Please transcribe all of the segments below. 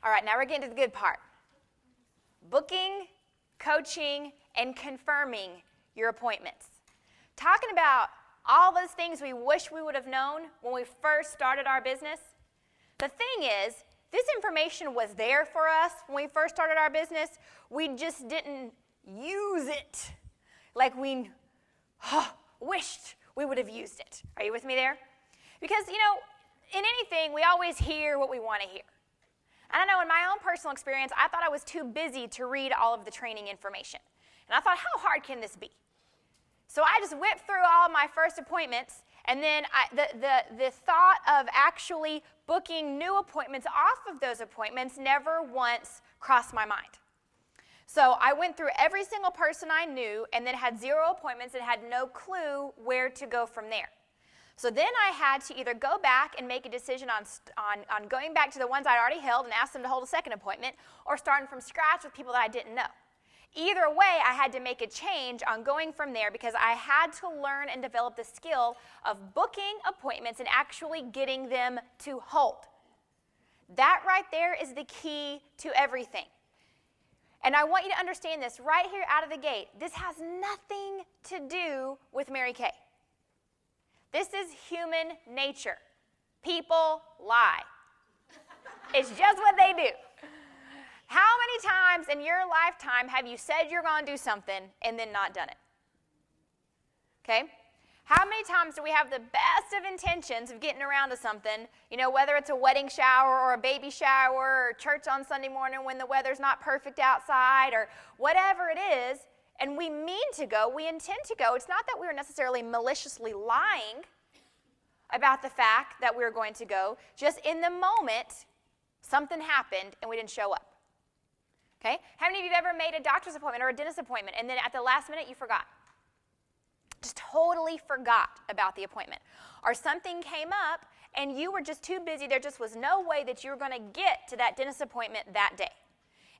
All right, now we're getting to the good part. Booking, coaching, and confirming your appointments. Talking about all those things we wish we would have known when we first started our business. The thing is, this information was there for us when we first started our business. We just didn't use it like we wished we would have used it. Are you with me there? Because, you know, in anything, we always hear what we want to hear. And I know in my own personal experience, I thought I was too busy to read all of the training information. And I thought, how hard can this be? So I just whipped through all of my first appointments, and then the thought of actually booking new appointments off of those appointments never once crossed my mind. So I went through every single person I knew and then had 0 appointments and had no clue where to go from there. So then I had to either go back and make a decision on going back to the ones I'd already held and ask them to hold a second appointment, or starting from scratch with people that I didn't know. Either way, I had to make a change on going from there because I had to learn and develop the skill of booking appointments and actually getting them to hold. That right there is the key to everything. And I want you to understand this right here out of the gate. This has nothing to do with Mary Kay. This is human nature. People lie. It's just what they do. How many times in your lifetime have you said you're going to do something and then not done it? Okay? How many times do we have the best of intentions of getting around to something, you know, whether it's a wedding shower or a baby shower or church on Sunday morning when the weather's not perfect outside or whatever it is, and we mean to go, we intend to go. It's not that we were necessarily maliciously lying about the fact that we were going to go. Just in the moment, something happened and we didn't show up. Okay? How many of you have ever made a doctor's appointment or a dentist appointment and then at the last minute you forgot? Just totally forgot about the appointment. Or something came up and you were just too busy. There just was no way that you were going to get to that dentist appointment that day.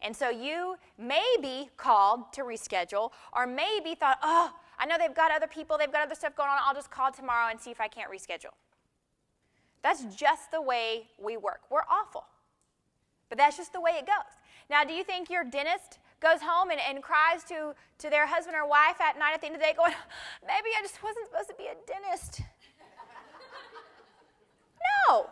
And so you maybe called to reschedule, or maybe thought, oh, I know they've got other people, they've got other stuff going on, I'll just call tomorrow and see if I can't reschedule. That's just the way we work. We're awful. But that's just the way it goes. Now, do you think your dentist goes home and cries to their husband or wife at night at the end of the day going, maybe I just wasn't supposed to be a dentist? No.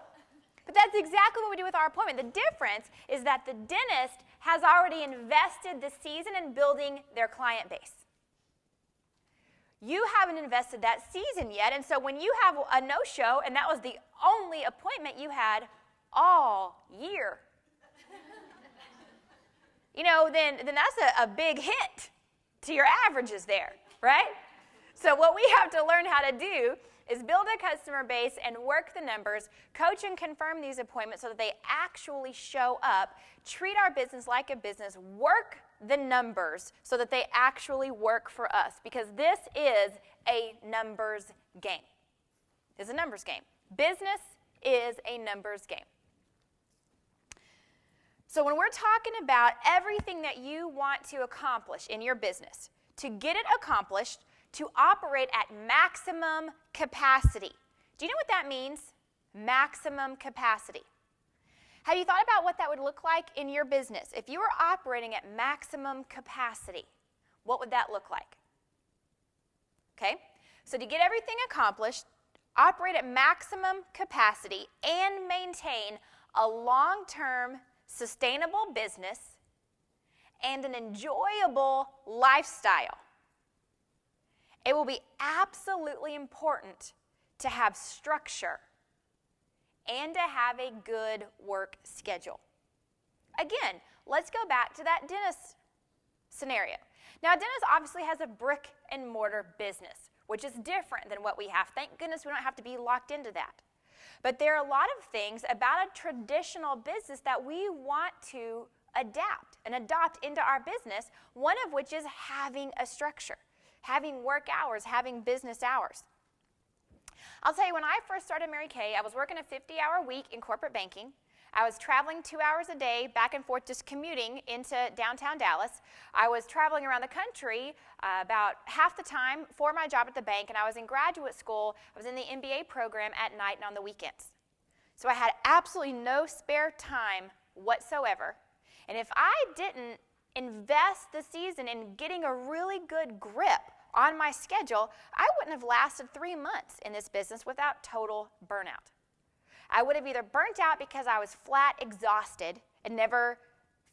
But that's exactly what we do with our appointment. The difference is that the dentist has already invested the season in building their client base. You haven't invested that season yet, and so when you have a no-show, and that was the only appointment you had all year, you know, then that's a big hit to your averages there, right? So what we have to learn how to do is build a customer base and work the numbers, coach and confirm these appointments so that they actually show up, treat our business like a business, work the numbers so that they actually work for us, because this is a numbers game. It's a numbers game. Business is a numbers game. So when we're talking about everything that you want to accomplish in your business, to get it accomplished, to operate at maximum capacity. Do you know what that means? Maximum capacity. Have you thought about what that would look like in your business? If you were operating at maximum capacity, what would that look like? Okay? So to get everything accomplished, operate at maximum capacity and maintain a long-term sustainable business and an enjoyable lifestyle. It will be absolutely important to have structure and to have a good work schedule. Again, let's go back to that dentist scenario. Now, a dentist obviously has a brick and mortar business, which is different than what we have. Thank goodness we don't have to be locked into that. But there are a lot of things about a traditional business that we want to adapt and adopt into our business, one of which is having a structure. Having work hours, having business hours. I'll tell you, when I first started Mary Kay, I was working a 50-hour week in corporate banking. I was traveling 2 hours a day back and forth, just commuting into downtown Dallas. I was traveling around the country about half the time for my job at the bank, and I was in graduate school. I was in the MBA program at night and on the weekends. So I had absolutely no spare time whatsoever, and if I didn't invest the season in getting a really good grip on my schedule, I wouldn't have lasted 3 months in this business without total burnout. I would have either burnt out because I was flat exhausted and never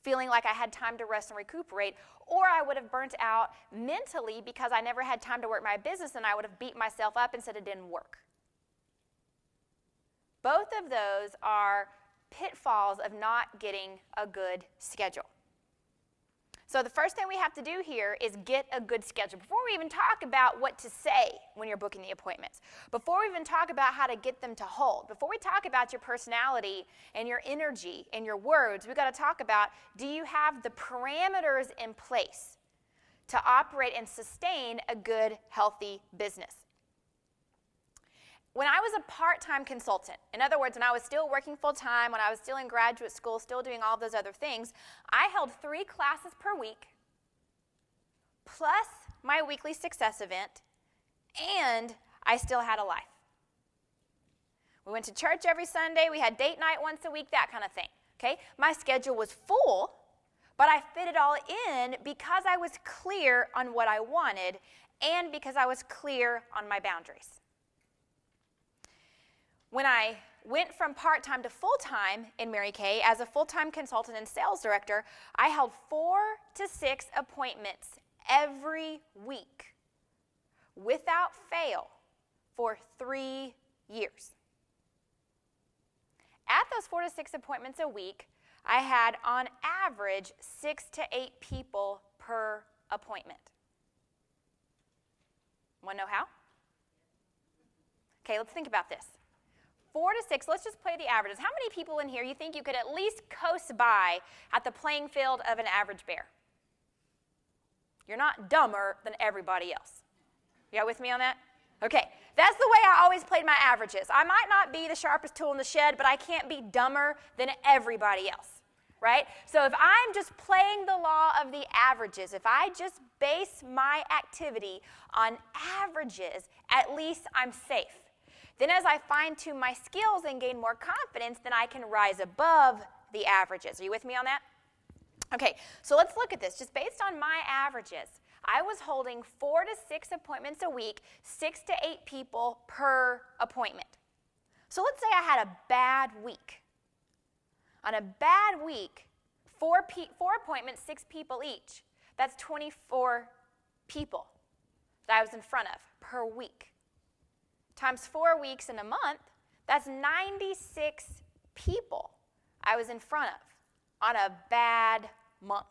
feeling like I had time to rest and recuperate, or I would have burnt out mentally because I never had time to work my business and I would have beat myself up and said it didn't work. Both of those are pitfalls of not getting a good schedule. So the first thing we have to do here is get a good schedule. Before we even talk about what to say when you're booking the appointments, before we even talk about how to get them to hold, before we talk about your personality and your energy and your words, we've got to talk about, do you have the parameters in place to operate and sustain a good, healthy business? When I was a part-time consultant, in other words, when I was still working full-time, when I was still in graduate school, still doing all those other things, I held 3 classes per week, plus my weekly success event, and I still had a life. We went to church every Sunday, we had date night once a week, that kind of thing. Okay? My schedule was full, but I fit it all in because I was clear on what I wanted and because I was clear on my boundaries. When I went from part-time to full-time in Mary Kay as a full-time consultant and sales director, I held 4 to 6 appointments every week without fail for 3 years. At those 4 to 6 appointments a week, I had on average 6 to 8 people per appointment. Want to know how? Okay, let's think about this. 4 to 6, let's just play the averages. How many people in here you think you could at least coast by at the playing field of an average bear? You're not dumber than everybody else. You with me on that? Okay, that's the way I always played my averages. I might not be the sharpest tool in the shed, but I can't be dumber than everybody else, right? So if I'm just playing the law of the averages, if I just base my activity on averages, at least I'm safe. Then as I fine-tune my skills and gain more confidence, then I can rise above the averages. Are you with me on that? Okay, so let's look at this. Just based on my averages, I was holding 4 to 6 appointments a week, 6 to 8 people per appointment. So let's say I had a bad week. On a bad week, 4 appointments, 6 people each. That's 24 people that I was in front of per week. Times 4 weeks in a month, that's 96 people I was in front of on a bad month.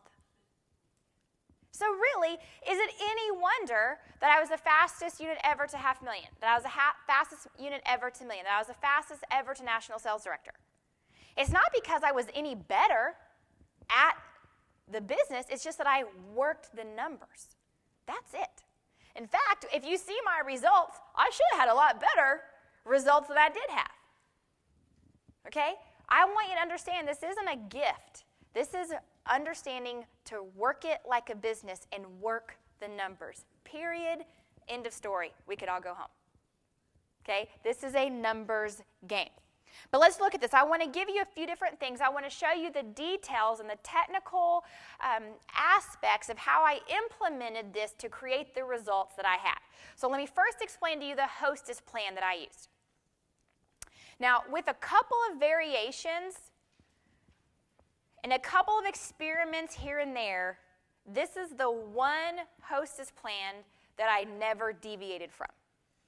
So really, is it any wonder that I was the fastest unit ever to $500,000, that I was the fastest unit ever to $1 million, that I was the fastest ever to national sales director? It's not because I was any better at the business, it's just that I worked the numbers. That's it. In fact, if you see my results, I should have had a lot better results than I did have. Okay? I want you to understand this isn't a gift. This is understanding to work it like a business and work the numbers. Period. End of story. We could all go home. Okay? This is a numbers game. But let's look at this. I want to give you a few different things. I want to show you the details and the technical aspects of how I implemented this to create the results that I had. So let me first explain to you the Hostess plan that I used. Now, with a couple of variations and a couple of experiments here and there, this is the one Hostess plan that I never deviated from.